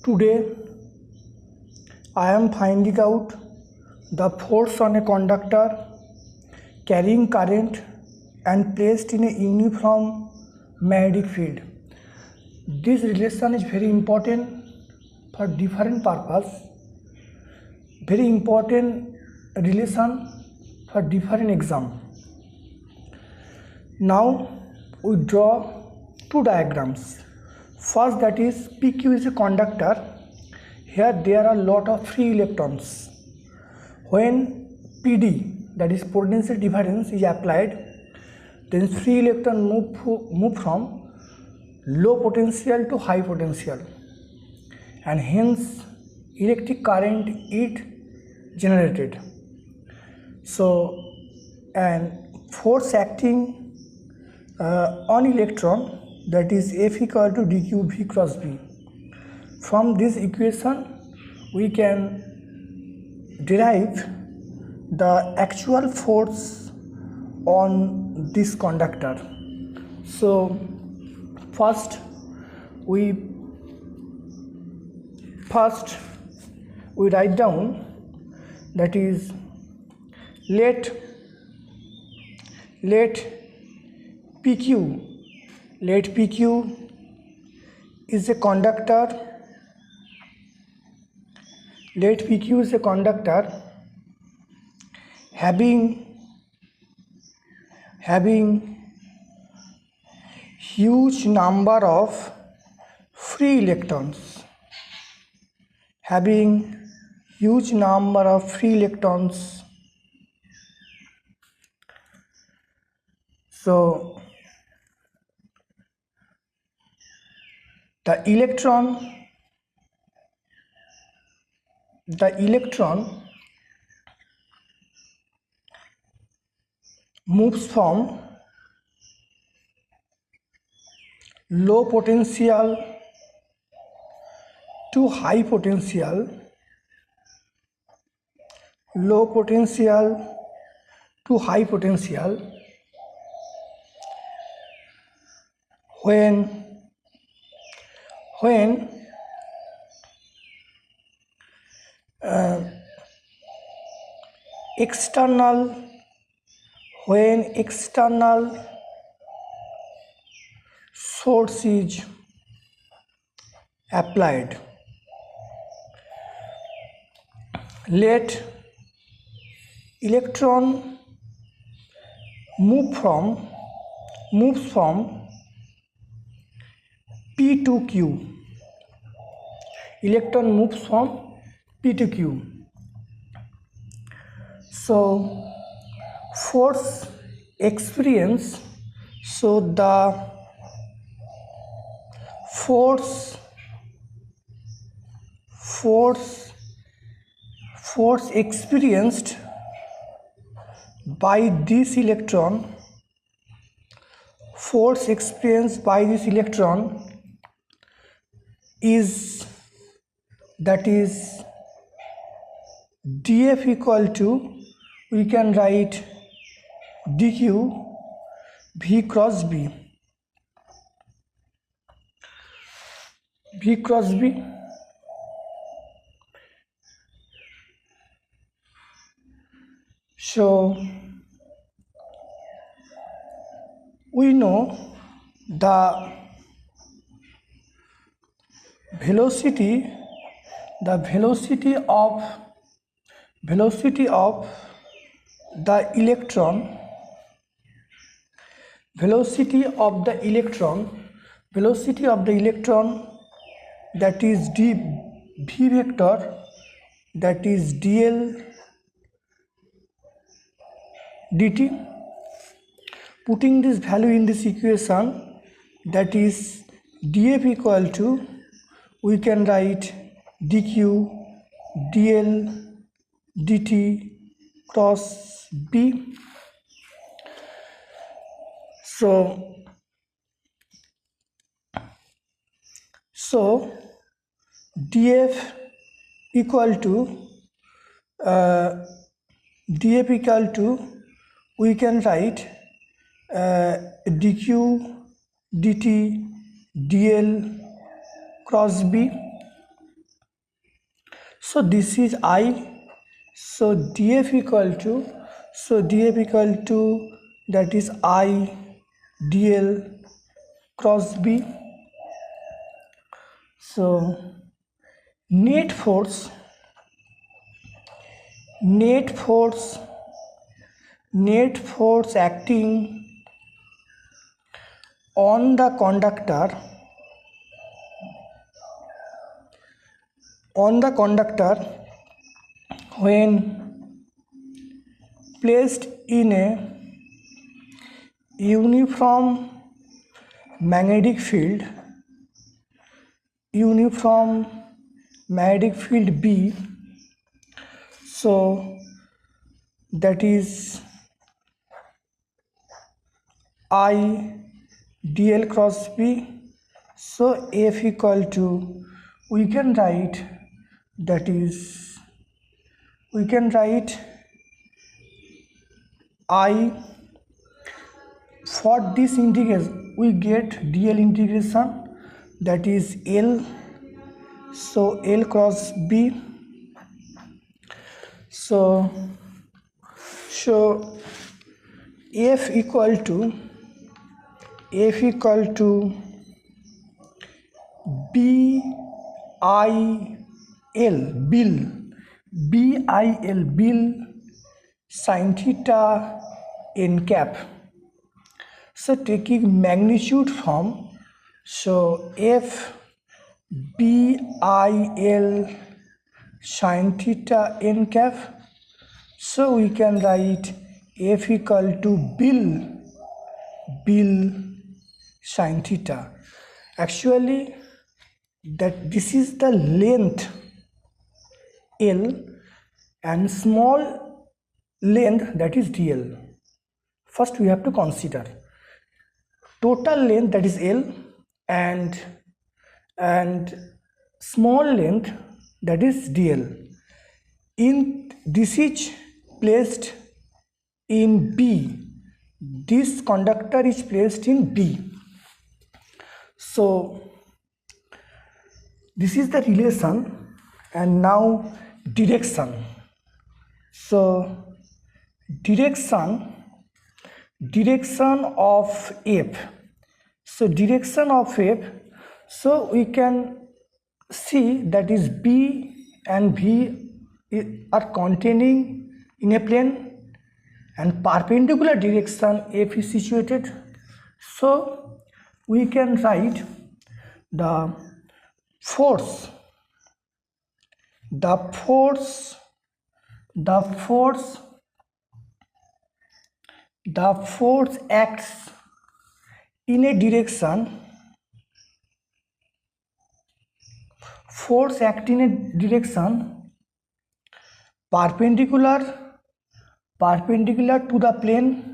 Today I am finding out the force on a conductor carrying current and placed in a uniform magnetic field. This relation is very important for different purpose, very important relation for different exam. Now we draw two diagrams. First, that is PQ is a conductor. Here there are a lot of free electrons. When PD, that is potential difference, is applied, then free electron move from low potential to high potential, and hence electric current is generated. So, and force acting on electron, that is F equal to dq v cross b. From this equation we can derive the actual force on this conductor. So first we write down, that is let PQ is a conductor. Let PQ is a conductor having huge number of free electrons. So the electron moves from low potential to high potential, when external source is applied. Let electron moves from P to Q. Electron moves from P to Q. So force experience. So the force experienced by this electron is, that is dF equal to, we can write dq v cross b. So we know the velocity of the electron, that is v vector, that is dl dt. Putting this value in this equation, that is df equal to, we can write dq dl dt cross b. So df equal to we can write dq dt dl cross b. So this is I. So df equal to that is I dl cross b. So net force acting on the conductor when placed in a uniform magnetic field B. So that is I dl cross b. So F equal to, we can write I, for this integration we get dl integration, that is L. So L cross b. So F equal to BIL BIL sin theta n cap. So taking magnitude from, so F BIL sin theta n cap. So we can write F equal to BIL sin theta. Actually that this is the length L and small length, that is dl. First we have to consider total length, that is L, and small length, that is dl. In this is placed in B. This conductor is placed in B. So this is the relation. And now direction. So direction of F. So direction of F, so we can see that is B and V are containing in a plane, and perpendicular direction F is situated. So we can write the force acts in a direction, perpendicular to the plane,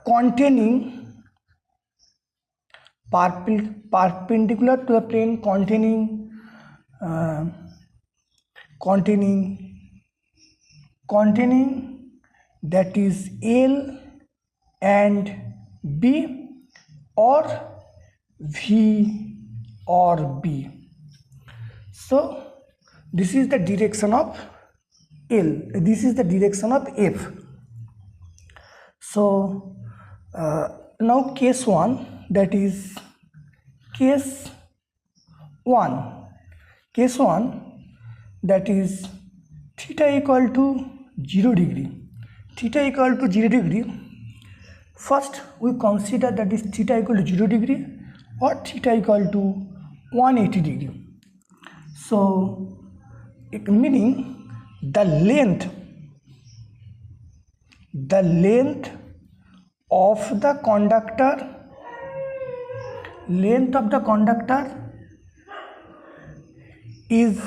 containing that is L and B, or V or B. So this is the direction of L, this is the direction of F. So now case 1, that is case 1, that is theta equal to 0 degree. First we consider that is theta equal to 0 degree or theta equal to 180 degree. So it meaning the length of the conductor is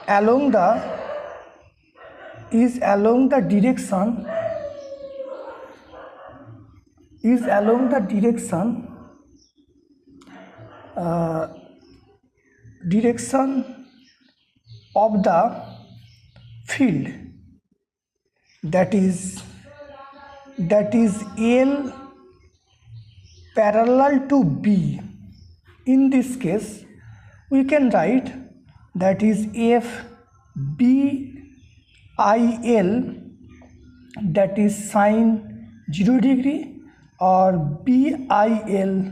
along the direction of the field, that is that is L parallel to B. In this case, we can write that is F B I L, that is sine 0 degree, or B I L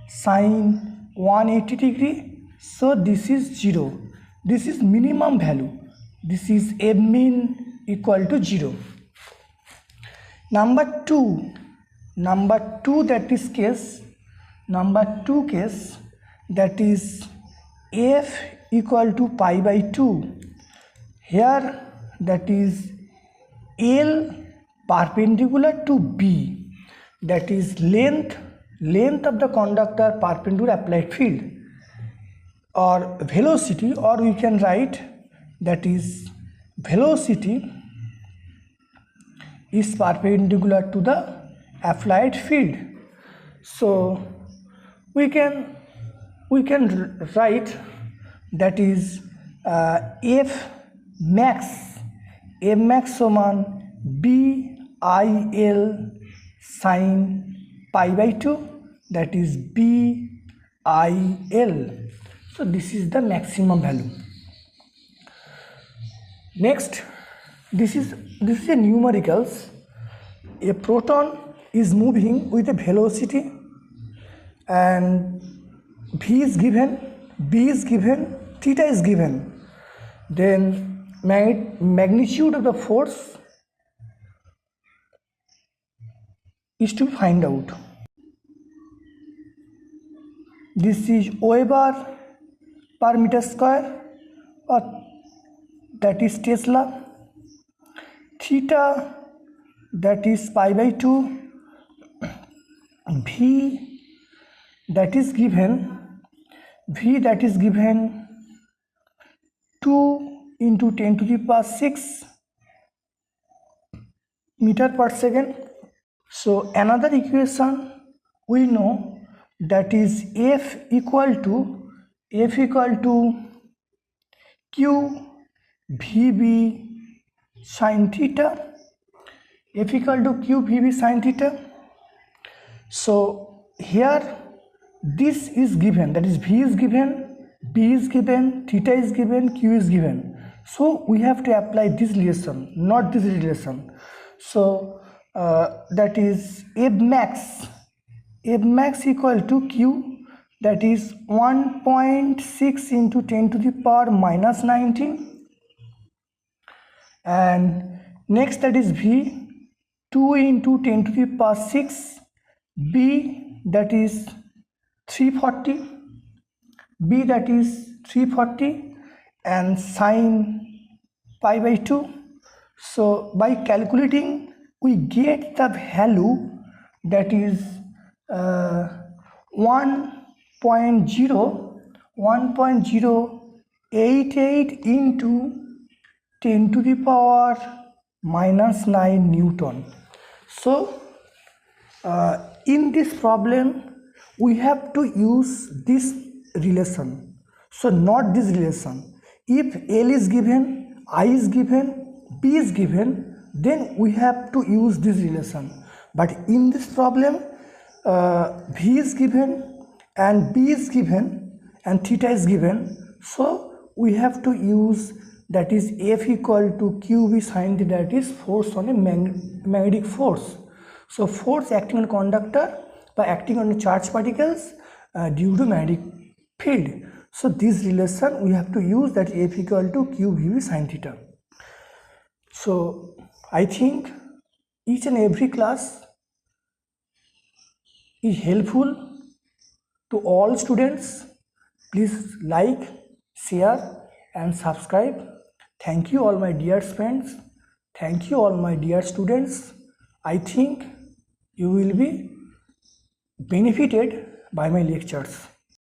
sine 180 degree. So this is 0. This is minimum value. This is F min equal to 0. Number 2 that is case, number 2 case, that is F equal to pi by 2. Here that is L perpendicular to B, that is length of the conductor perpendicular applied field, or velocity, or we can write that is velocity is perpendicular to the applied field. So we can write that is F max समान B I L sin pi by 2, that is B I L. So this is the maximum value. Next, this is a numericals. A proton is moving with a velocity, and V is given, B is given, theta is given. Then magnitude of the force is to find out. This is Weber per meter square, or that is Tesla. Theta, that is pi by 2. V that is given 2 into 10 to the power 6 meter per second. So another equation we know, that is F equal to Q VB sin theta. F equal to Q VB sin theta. So here this is given, that is V is given, B is given, theta is given, Q is given. So we have to apply this relation, not this relation. So that is F max equal to Q, that is 1.6 into 10 to the power minus 19. And next, that is V, 2 into 10 to the power 6. B, that is 340. B, that is 340, and sine pi by 2. So by calculating, we get the value, that is 1.088 into 10 to the power minus 9 Newton. So in this problem, we have to use this relation, so not this relation. If L is given, I is given, B is given, then we have to use this relation. But in this problem, V is given and B is given and theta is given, so we have to use, that is F equal to QV sin theta, that is force on a magnetic force. So force acting on conductor by acting on charged particles due to magnetic field. So this relation we have to use, that F equal to QV sin theta. So I think each and every class is helpful to all students. Please like, share and subscribe. Thank you all my dear friends. Thank you all my dear students. I think you will be benefited by my lectures.